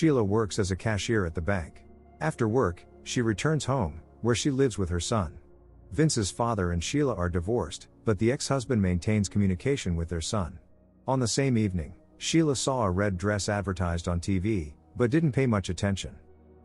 Sheila works as a cashier at the bank. After work, she returns home, where she lives with her son. Vince's father and Sheila are divorced, but the ex-husband maintains communication with their son. On the same evening, Sheila saw a red dress advertised on TV, but didn't pay much attention.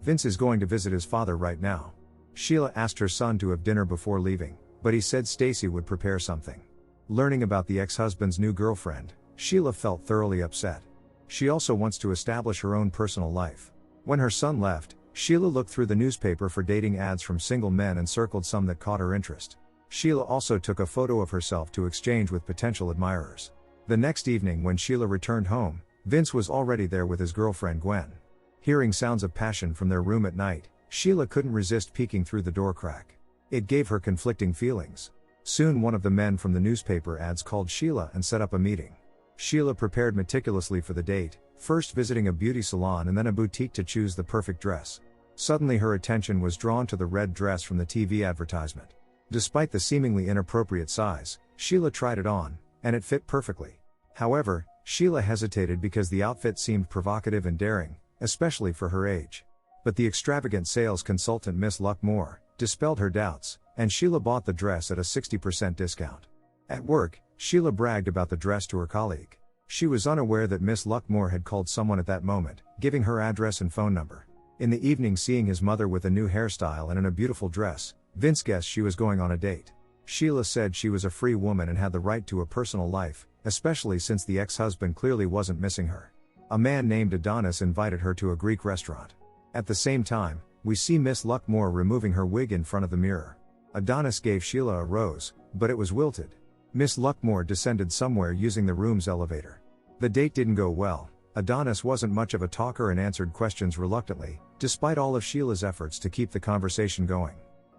Vince is going to visit his father right now. Sheila asked her son to have dinner before leaving, but he said Stacy would prepare something. Learning about the ex-husband's new girlfriend, Sheila felt thoroughly upset. She also wants to establish her own personal life. When her son left, Sheila looked through the newspaper for dating ads from single men and circled some that caught her interest. Sheila also took a photo of herself to exchange with potential admirers. The next evening when Sheila returned home, Vince was already there with his girlfriend Gwen. Hearing sounds of passion from their room at night, Sheila couldn't resist peeking through the door crack. It gave her conflicting feelings. Soon one of the men from the newspaper ads called Sheila and set up a meeting. Sheila prepared meticulously for the date, first visiting a beauty salon and then a boutique to choose the perfect dress. Suddenly her attention was drawn to the red dress from the TV advertisement. Despite the seemingly inappropriate size, Sheila tried it on, and it fit perfectly. However, Sheila hesitated because the outfit seemed provocative and daring, especially for her age. But the extravagant sales consultant Miss Luckmore dispelled her doubts, and Sheila bought the dress at a 60% discount. At work, Sheila bragged about the dress to her colleague. She was unaware that Miss Luckmore had called someone at that moment, giving her address and phone number. In the evening, seeing his mother with a new hairstyle and in a beautiful dress, Vince guessed she was going on a date. Sheila said she was a free woman and had the right to a personal life, especially since the ex-husband clearly wasn't missing her. A man named Adonis invited her to a Greek restaurant. At the same time, we see Miss Luckmore removing her wig in front of the mirror. Adonis gave Sheila a rose, but it was wilted. Miss Luckmore descended somewhere using the room's elevator. The date didn't go well. Adonis wasn't much of a talker and answered questions reluctantly, despite all of Sheila's efforts to keep the conversation going.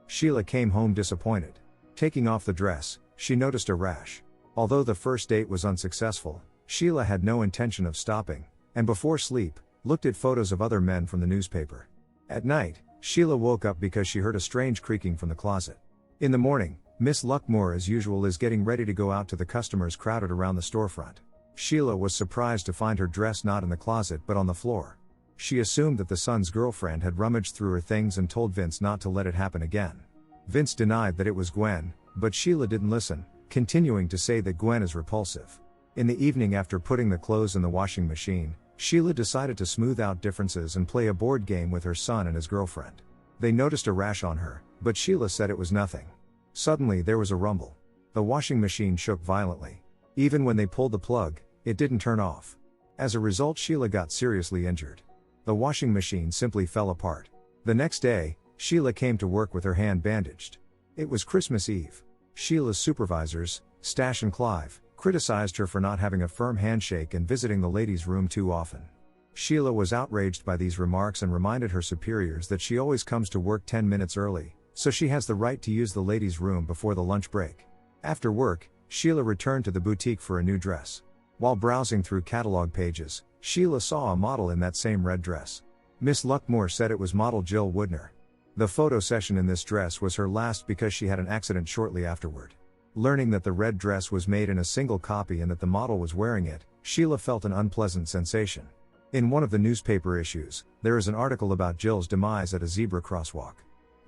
Sheila came home disappointed. Taking off the dress, she noticed a rash. Although the first date was unsuccessful, Sheila had no intention of stopping, and before sleep, looked at photos of other men from the newspaper. At night, Sheila woke up because she heard a strange creaking from the closet. In the morning, Miss Luckmore as usual is getting ready to go out to the customers crowded around the storefront. Sheila was surprised to find her dress not in the closet but on the floor. She assumed that the son's girlfriend had rummaged through her things and told Vince not to let it happen again. Vince denied that it was Gwen, but Sheila didn't listen, continuing to say that Gwen is repulsive. In the evening after putting the clothes in the washing machine, Sheila decided to smooth out differences and play a board game with her son and his girlfriend. They noticed a rash on her, but Sheila said it was nothing. Suddenly there was a rumble. The washing machine shook violently. Even when they pulled the plug, it didn't turn off. As a result, Sheila got seriously injured. The washing machine simply fell apart. The next day, Sheila came to work with her hand bandaged. It was Christmas Eve. Sheila's supervisors, Stash and Clive, criticized her for not having a firm handshake and visiting the ladies' room too often. Sheila was outraged by these remarks and reminded her superiors that she always comes to work 10 minutes early, so she has the right to use the ladies' room before the lunch break. After work, Sheila returned to the boutique for a new dress. While browsing through catalog pages, Sheila saw a model in that same red dress. Miss Luckmore said it was model Jill Woodner. The photo session in this dress was her last because she had an accident shortly afterward. Learning that the red dress was made in a single copy and that the model was wearing it, Sheila felt an unpleasant sensation. In one of the newspaper issues, there is an article about Jill's demise at a zebra crosswalk.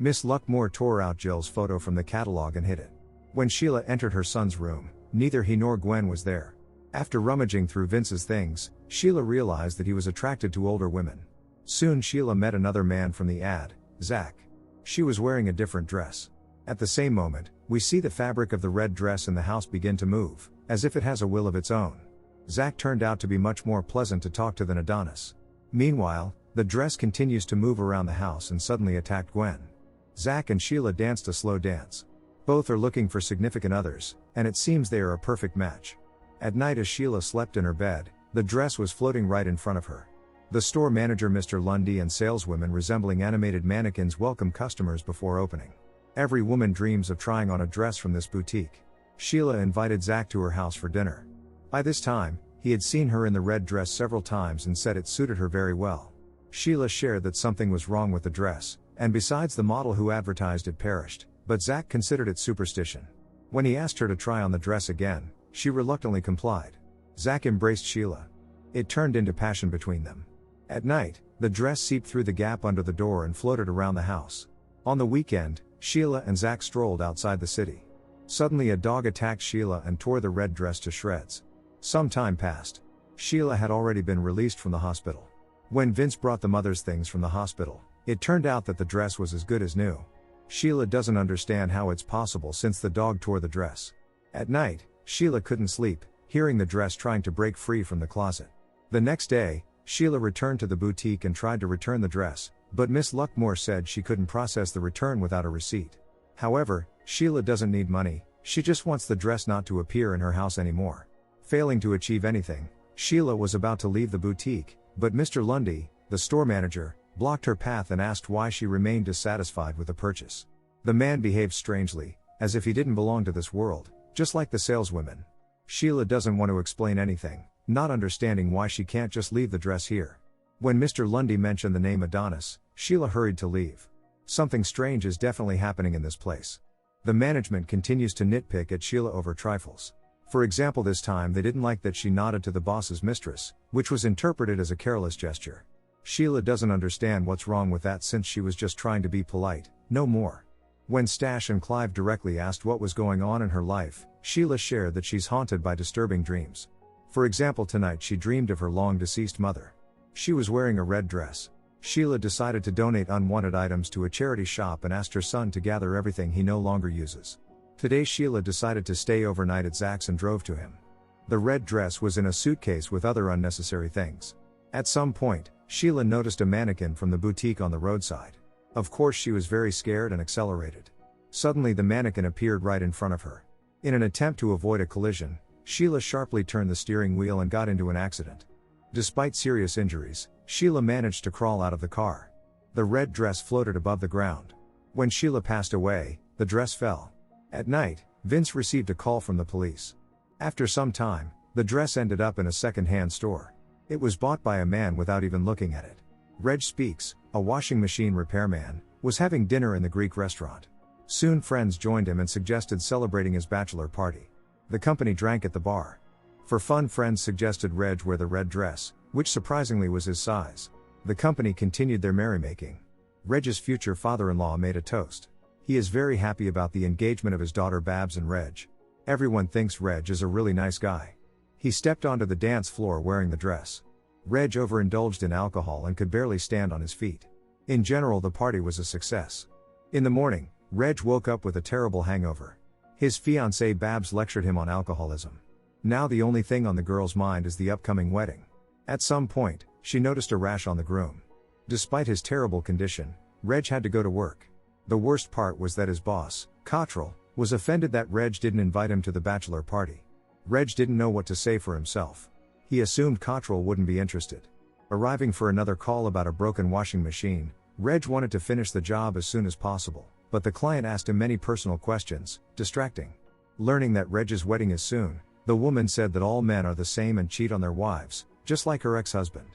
Miss Luckmore tore out Jill's photo from the catalog and hid it. When Sheila entered her son's room, neither he nor Gwen was there. After rummaging through Vince's things, Sheila realized that he was attracted to older women. Soon Sheila met another man from the ad, Zach. She was wearing a different dress. At the same moment, we see the fabric of the red dress in the house begin to move, as if it has a will of its own. Zach turned out to be much more pleasant to talk to than Adonis. Meanwhile, the dress continues to move around the house and suddenly attacked Gwen. Zach and Sheila danced a slow dance. Both are looking for significant others, and it seems they are a perfect match. At night as Sheila slept in her bed, the dress was floating right in front of her. The store manager Mr. Lundy and saleswomen resembling animated mannequins welcome customers before opening. Every woman dreams of trying on a dress from this boutique. Sheila invited Zach to her house for dinner. By this time, he had seen her in the red dress several times and said it suited her very well. Sheila shared that something was wrong with the dress, and besides the model who advertised it perished, but Zach considered it superstition. When he asked her to try on the dress again, she reluctantly complied. Zach embraced Sheila. It turned into passion between them. At night, The dress seeped through the gap under the door and floated around the house. On the weekend, Sheila and Zach strolled outside the city. Suddenly a dog attacked Sheila and tore the red dress to shreds. Some time passed. Sheila had already been released from the hospital. When Vince brought the mother's things from the hospital, it turned out that the dress was as good as new. Sheila doesn't understand how it's possible since the dog tore the dress. At night, Sheila couldn't sleep, hearing the dress trying to break free from the closet. The next day, Sheila returned to the boutique and tried to return the dress, but Miss Luckmore said she couldn't process the return without a receipt. However, Sheila doesn't need money, she just wants the dress not to appear in her house anymore. Failing to achieve anything, Sheila was about to leave the boutique, but Mr. Lundy, the store manager, blocked her path and asked why she remained dissatisfied with the purchase. The man behaved strangely, as if he didn't belong to this world, just like the saleswomen. Sheila doesn't want to explain anything, not understanding why she can't just leave the dress here. When Mr. Lundy mentioned the name Adonis, Sheila hurried to leave. Something strange is definitely happening in this place. The management continues to nitpick at Sheila over trifles. For example, this time they didn't like that she nodded to the boss's mistress, which was interpreted as a careless gesture. Sheila doesn't understand what's wrong with that since she was just trying to be polite, no more. When Stash and Clive directly asked what was going on in her life, Sheila shared that she's haunted by disturbing dreams. For example, tonight she dreamed of her long-deceased mother. She was wearing a red dress. Sheila decided to donate unwanted items to a charity shop and asked her son to gather everything he no longer uses. Today Sheila decided to stay overnight at Zach's and drove to him. The red dress was in a suitcase with other unnecessary things. At some point, Sheila noticed a mannequin from the boutique on the roadside. Of course she was very scared and accelerated. Suddenly the mannequin appeared right in front of her. In an attempt to avoid a collision, Sheila sharply turned the steering wheel and got into an accident. Despite serious injuries, Sheila managed to crawl out of the car. The red dress floated above the ground. When Sheila passed away, the dress fell. At night, Vince received a call from the police. After some time, the dress ended up in a second-hand store. It was bought by a man without even looking at it. Reg Speaks, a washing machine repairman, was having dinner in the Greek restaurant. Soon friends joined him and suggested celebrating his bachelor party. The company drank at the bar. For fun, friends suggested Reg wear the red dress, which surprisingly was his size. The company continued their merrymaking. Reg's future father-in-law made a toast. He is very happy about the engagement of his daughter Babs and Reg. Everyone thinks Reg is a really nice guy. He stepped onto the dance floor wearing the dress. Reg overindulged in alcohol and could barely stand on his feet. In general, the party was a success. In the morning, Reg woke up with a terrible hangover. His fiancée Babs lectured him on alcoholism. Now the only thing on the girl's mind is the upcoming wedding. At some point, she noticed a rash on the groom. Despite his terrible condition, Reg had to go to work. The worst part was that his boss, Cottrell, was offended that Reg didn't invite him to the bachelor party. Reg didn't know what to say for himself. He assumed Cottrell wouldn't be interested. Arriving for another call about a broken washing machine, Reg wanted to finish the job as soon as possible, but the client asked him many personal questions, distracting. Learning that Reg's wedding is soon, the woman said that all men are the same and cheat on their wives, just like her ex-husband.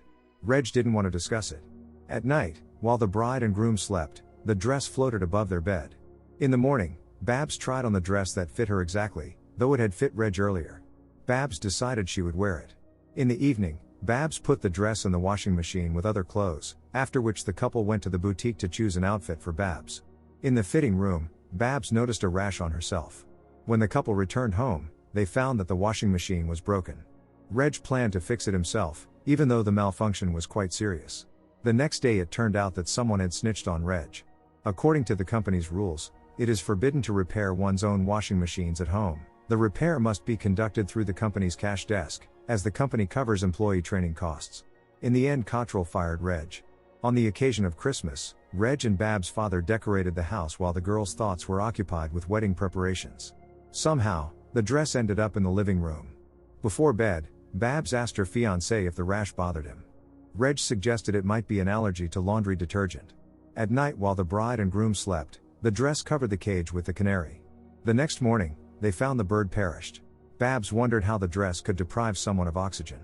Reg didn't want to discuss it. At night, while the bride and groom slept, the dress floated above their bed. In the morning, Babs tried on the dress that fit her exactly, though it had fit Reg earlier. Babs decided she would wear it. In the evening, Babs put the dress in the washing machine with other clothes, after which the couple went to the boutique to choose an outfit for Babs. In the fitting room, Babs noticed a rash on herself. When the couple returned home, they found that the washing machine was broken. Reg planned to fix it himself, even though the malfunction was quite serious. The next day it turned out that someone had snitched on Reg. According to the company's rules, it is forbidden to repair one's own washing machines at home. The repair must be conducted through the company's cash desk, as the company covers employee training costs. In the end, Cottrell fired Reg. On the occasion of Christmas, Reg and Babs' father decorated the house while the girls' thoughts were occupied with wedding preparations. Somehow, the dress ended up in the living room. Before bed, Babs asked her fiancé if the rash bothered him. Reg suggested it might be an allergy to laundry detergent. At night, while the bride and groom slept, the dress covered the cage with the canary. The next morning, they found the bird perished. Babs wondered how the dress could deprive someone of oxygen.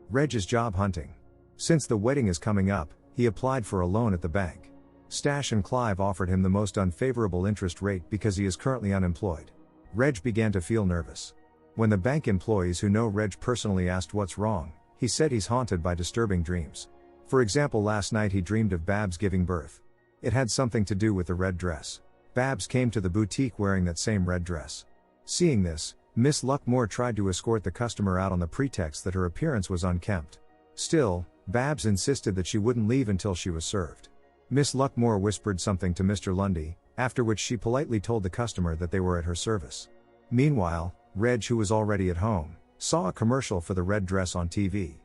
Reg is job hunting. Since the wedding is coming up, he applied for a loan at the bank. Stash and Clive offered him the most unfavorable interest rate because he is currently unemployed. Reg began to feel nervous. When the bank employees who know Reg personally asked what's wrong, he said he's haunted by disturbing dreams. For example, last night he dreamed of Babs giving birth. It had something to do with the red dress. Babs came to the boutique wearing that same red dress. Seeing this, Miss Luckmore tried to escort the customer out on the pretext that her appearance was unkempt. Still, Babs insisted that she wouldn't leave until she was served. Miss Luckmore whispered something to Mr. Lundy, after which she politely told the customer that they were at her service. Meanwhile, Reg, who was already at home, saw a commercial for the red dress on TV.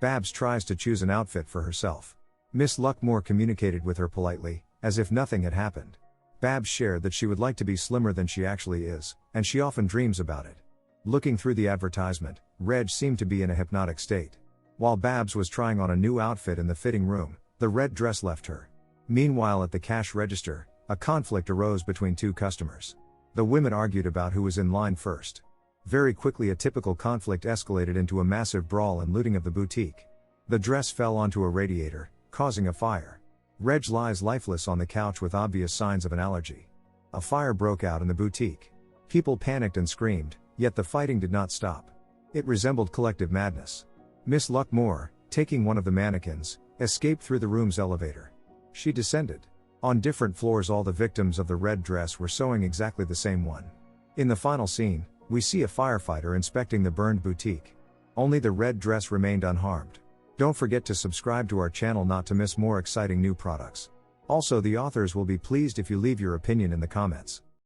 Babs tries to choose an outfit for herself. Miss Luckmore communicated with her politely, as if nothing had happened. Babs shared that she would like to be slimmer than she actually is, and she often dreams about it. Looking through the advertisement, Reg seemed to be in a hypnotic state. While Babs was trying on a new outfit in the fitting room, the red dress left her. Meanwhile, at the cash register, a conflict arose between two customers. The women argued about who was in line first. Very quickly, a typical conflict escalated into a massive brawl and looting of the boutique. The dress fell onto a radiator, causing a fire. Reg lies lifeless on the couch with obvious signs of an allergy. A fire broke out in the boutique. People panicked and screamed, yet the fighting did not stop. It resembled collective madness. Miss Luckmore, taking one of the mannequins, escaped through the room's elevator. She descended. On different floors, all the victims of the red dress were sewing exactly the same one. In the final scene, we see a firefighter inspecting the burned boutique. Only the red dress remained unharmed. Don't forget to subscribe to our channel not to miss more exciting new products. Also, the authors will be pleased if you leave your opinion in the comments.